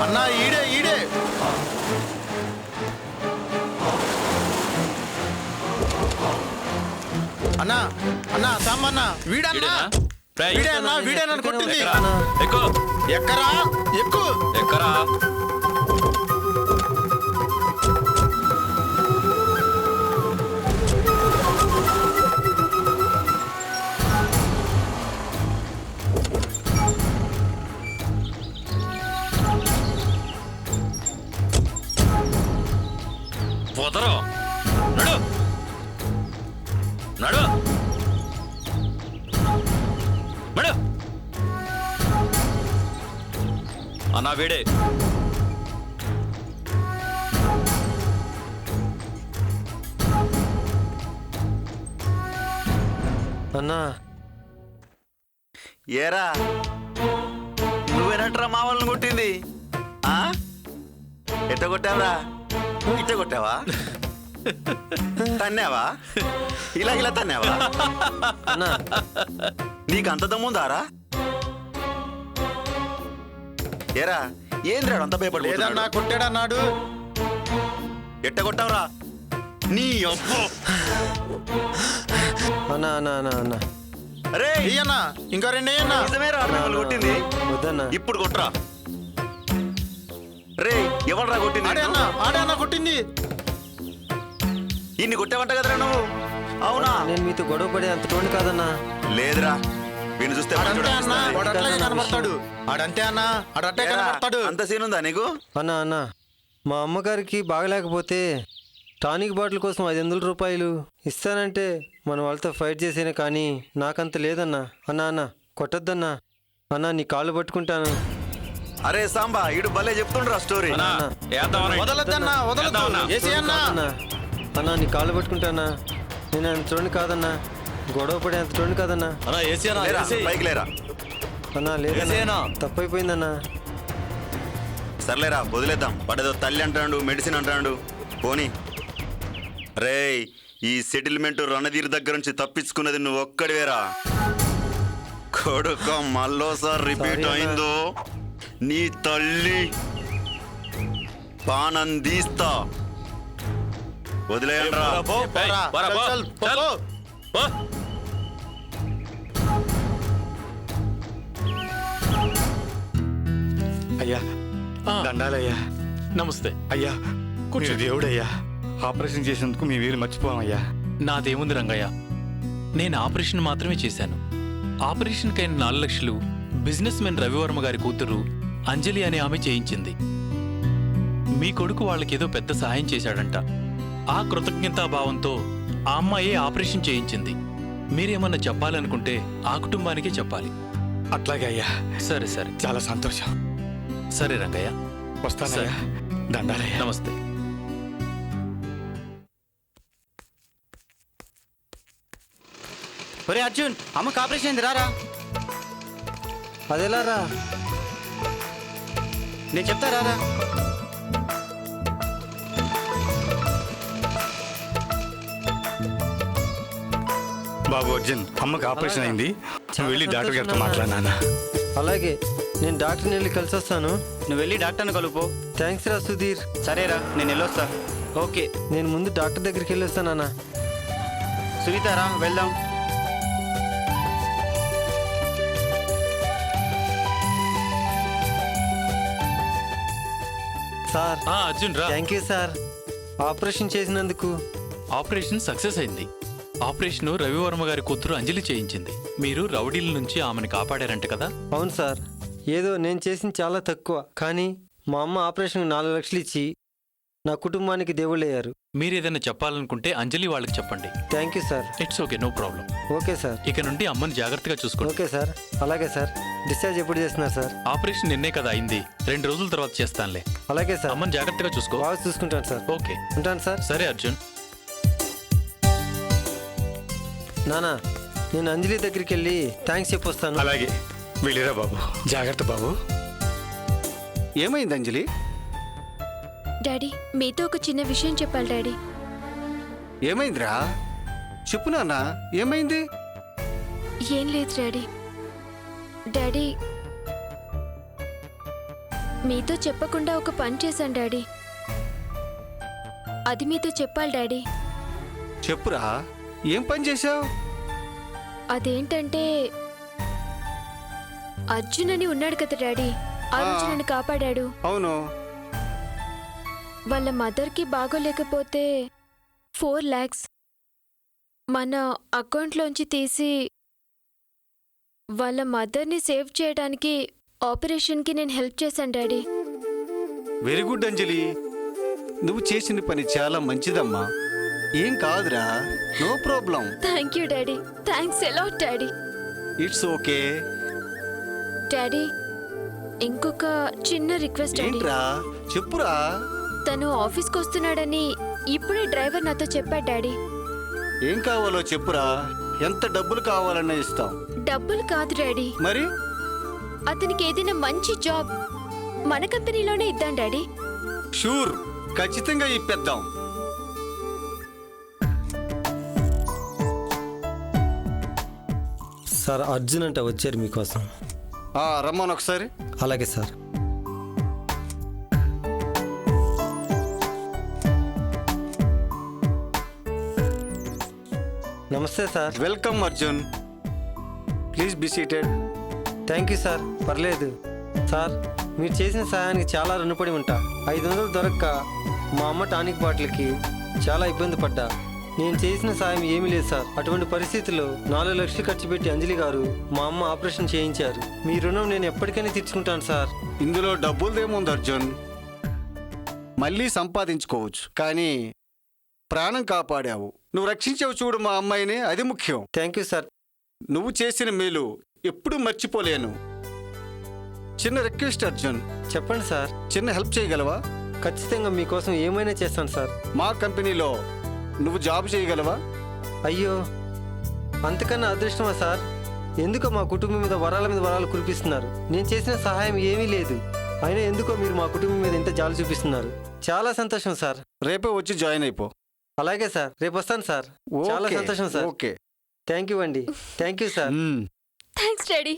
అన్నా ఈడే ఈడే. అన్నా అన్నా సాంబన్న వీడన్నా వీడే అన్నా వీడేనని కొట్టింది. ఎక్కరా ఎక్కు ఎక్కరా పోతరో నడు నడు నడు అన్నా వీడే. అన్నా ఏరా నువ్వేనట్రా మా వాళ్ళని కొట్టింది? ఎట్ట కొట్టావరా? ఇట్ట కొట్టావా? తన్నావా? ఇలా తన్నావా? అన్నా నీకు అంత దమ్ముందారా? ఏరా ఏంద్రాడు అంత లేదన్నా భయపడి కొట్టాడన్నాడు. ఎట్ట కొట్టావురా? నీ అబ్బో అన్నా అన్నా అన్నా అన్నా అరే అన్నా ఇంకో రెండేయన్నా. నిజమేరా మిమ్మల్ని కొట్టింది? వద్దన్నా. ఇప్పుడు కొట్రా. రే ఎవడ్రా కొట్టింది? ఆడే అన్నా ఆడే అన్నా కొట్టింది. ఇన్ని కొట్టావంట కదరా నువ్వు? అవునా? నేను మీతో గొడవ పడే అంత టోన్ కాదన్నా. లేదురా వీణు చూస్తే ఆడంతే అన్నా అనిపిస్తుంది. వాడు అట్లాగే కనబడతాడు. ఆడంతే అన్నా ఆడట్టే ఏరా, కనబడతాడు. అంత సీన్ ఉందా నీకు? అన్నా అన్నా మా అమ్మగారికి బాగలేకపోతే టానిక్ బాటిల్ కోసం 500 రూపాయలు ఇస్తానంటే మన వాళ్ళతో ఫైట్ చేసేనే కానీ నాకంత లేదన్నా. అన్నా అన్నా కొట్టద్దన్నా. అన్నా నీ కాళ్ళు పట్టుకుంటాను. అరే సాంబా ఇడు భలే చెప్తుండ్రా స్టోరీ. వదలొద్దన్నా వదలొద్దు. ఏసీ అన్నా అన్నా అన్నా నీ కాళ్ళు పట్టుకుంటానా. నేను అంత చూడండి కాదన్నా. గొడవ పడే అంత చూడండి కాదన్నా. లేరా, పైకి లేరా. అన్నా లేదన్నా తప్పైపోయిందన్నా. సర్లేరా వదిలేద్దాం. వాడేదో తల్లి అంటాడు, మెడిసిన్ అంటాడు. పోనీ రేయ్ ఈ సెటిల్మెంట్ రణధీర్ దగ్గర నుంచి తప్పించుకున్నది నువ్వు ఒక్కడివేరా. కొడుక మళ్ళోసారి రిపీట్ అయిందో నీ తల్లి పానం తీస్తా. వదిలేయండ్రా. అయ్యా దండాలయ్యా. నమస్తే అయ్యా మీరు దేవుడయ్యా. ఆపరేషన్ చేసినందుకు మీ వీరు మర్చిపోవయ్యా. నాదేముంది రంగయ్య, నేను ఆపరేషన్ మాత్రమే చేశాను. ఆపరేషన్కి అయిన 4 లక్షలు బిజినెస్ మెన్ రవివర్మ గారి కూతురు అంజలి అనే ఆమె చేయించింది. మీ కొడుకు వాళ్ళకేదో పెద్ద సహాయం చేశాడంట. ఆ కృతజ్ఞతాభావంతో ఆ అమ్మాయే ఆపరేషన్ చేయించింది. మీరేమన్నా చెప్పాలనుకుంటే ఆ కుటుంబానికే చెప్పాలి. అట్లాగే అయ్యా. సరే సరే చాలా సంతోషం. సరే రంగయ్య, వస్తానయ్యా. దండాలయ్యా. నమస్తే. ఒరే అర్జున్, అమ్మకి ఆపరేషన్ అయింది రారా. అదెలా రా? నేను చెప్తా రారా. బాబు అర్జున్ అమ్మకి ఆపరేషన్ అయింది. నువ్వు వెళ్ళి డాక్టర్ గారితో మాట్లాడినా. అలాగే నేను డాక్టర్ని వెళ్ళి కలిసి వస్తాను. నువ్వు వెళ్ళి డాక్టర్ని కలుపు. థ్యాంక్స్ రా సుధీర్. సరేరా నేను వెళ్ళొస్తా. ఓకే నేను ముందు డాక్టర్ దగ్గరికి వెళ్ళి వస్తానన్నా. సునీతారా వెళ్దాం. సార్ అర్జున్ రా. థ్యాంక్ యూ సార్ ఆపరేషన్ చేసినందుకు. ఆపరేషన్ సక్సెస్ అయింది. ఆపరేషన్ రవివర్మ గారి కూతురు అంజలి చేయించింది. మీరు రౌడీల నుంచి ఆమెను కాపాడారంట కదా? అవును సార్. ఏదో నేను చేసింది చాలా తక్కువ, కానీ మా అమ్మ ఆపరేషన్కి 4 లక్షలు ఇచ్చి నా కుటుంబానికి దేవుళ్ళయ్యారు. మీరేదైనా చెప్పాలనుకుంటే అంజలి వాళ్ళకి చెప్పండి. Thank you sir. It's okay, no problem. Okay sir. ఇక నుండి అమ్మని జాగ్రత్తగా చూసుకోండి. Okay sir. అలాగే సార్. డిశ్చార్జ్ ఎప్పుడు చేస్తున్నారు సార్? ఆపరేషన్ నిన్నే కదా అయింది, 2 రోజుల తర్వాత చేస్తానులే. అలాగే సార్. అమ్మని జాగ్రత్తగా చూసుకో. బాగా చూసుకుంటాను సార్. ఓకే ఉంటాను సార్. సరే అర్జున్. నానా నేను అంజలి దగ్గరికి వెళ్ళి థ్యాంక్స్ చెప్పొస్తాను. అలాగే వెళ్ళిరా బాబు. జాగ్రత్త బాబు. ఏమైంది అంజలి? డాడీ మీతో ఒక చిన్న విషయం చెప్పాలి డాడీ. ఏమైందిరా? చెప్పు నాన్న, ఏమైంది? ఏం లేదు డాడీ. డాడీ మీతో చెప్పకుండా ఒక పని చేశాను డాడీ. అది మీతో చెప్పాలి డాడీ. చెప్పురా, ఏం పని చేశావు? అదేంటంటే అర్జున్ అని ఉన్నాడు కదా డాడీ, ఆ రోజు నన్ను కాపాడాడు. అవును. వాళ్ళ మదర్కి బాగోలేకపోతే 4 lakhs మన అకౌంట్లోంచి తీసి వాళ్ళ మదర్ని సేవ్ చేయడానికి ఆపరేషన్కి నేను హెల్ప్ చేశాను డాడీ. వెరీ గుడ్ అంజలి, నువ్వు చేసిన పని చాలా మంచిదమ్మా. ఏం కాదురా, no problem. Thank you daddy, thanks a lot daddy. It's okay. Daddy, ఇంకొక చిన్న రిక్వెస్ట్ డాడీ. ఏంట్రా, చెప్పురా. తను ఆఫీస్కి వస్తున్నాడని ఇప్పుడే డ్రైవర్ నాతో చెప్పాడు డాడీ. ఏం కావాలో చెప్పురా, ఎంత డబ్బులు కావాలన్నా ఇస్తాం. డబ్బులు కాదు డాడీ, మరి అతనికి ఏదైనా మంచి జాబ్ మన కంపెనీలోనే ఇద్దాం డాడీ. షూర్, ఖచ్చితంగా ఇప్పిద్దాం. సార్ అర్జున్ అంటే వచ్చారు మీకోసం. రమ్మను ఒకసారి. అలాగే సార్. నమస్తే sir. Welcome Arjun, please be seated. Thank you sir. పర్లేదు సార్, మీరు చేసిన సహాయానికి చాలా రుణపడి ఉంటా. 500 దొరక్క మా అమ్మ టానిక్ బాటిల్కి చాలా ఇబ్బంది పడ్డా. నేను చేసిన సాయం ఏమీ లేదు సార్. అటువంటి పరిస్థితుల్లో 4 లక్షలు ఖర్చు పెట్టి అంజలి గారు మా అమ్మ ఆపరేషన్ చేయించారు. మీ రుణం నేను ఎప్పటికైనా తీర్చుకుంటాను సార్. ఇందులో డబ్బులదేముంది అర్జున్, మళ్ళీ సంపాదించుకోవచ్చు, కానీ ప్రాణం కాపాడావు, నువ్వు రక్షించావు చూడు మా అమ్మాయిని, అది ముఖ్యం. Thank you sir. నువ్వు చేసిన మేలు ఎప్పుడూ మర్చిపోలేను. చిన్న రిక్వెస్ట్ అర్జున్, చెప్పండి సార్. చిన్న హెల్ప్ చేయగలవా? ఖచ్చితంగా మీకోసం ఏమైనా చేస్తాను సార్. మా కంపెనీలో నువ్వు జాబ్ చేయగలవా? అయ్యో, అంతకన్నా అదృష్టమా సార్? ఎందుకో మా కుటుంబం మీద వరాలు కురిపిస్తున్నారు. నేను చేసిన సహాయం ఏమీ లేదు, అయినా ఎందుకో మీరు మా కుటుంబం మీద ఇంత జాలి చూపిస్తున్నారు. చాలా సంతోషం సార్. రేపే వచ్చి జాయిన్ అయిపో. అలాగే సార్, రేపు వస్తాను సార్. చాలా ఓకే, సంతోషం సార్. ఓకే. థ్యాంక్ యూ అండి. Thank you sir. Thanks daddy.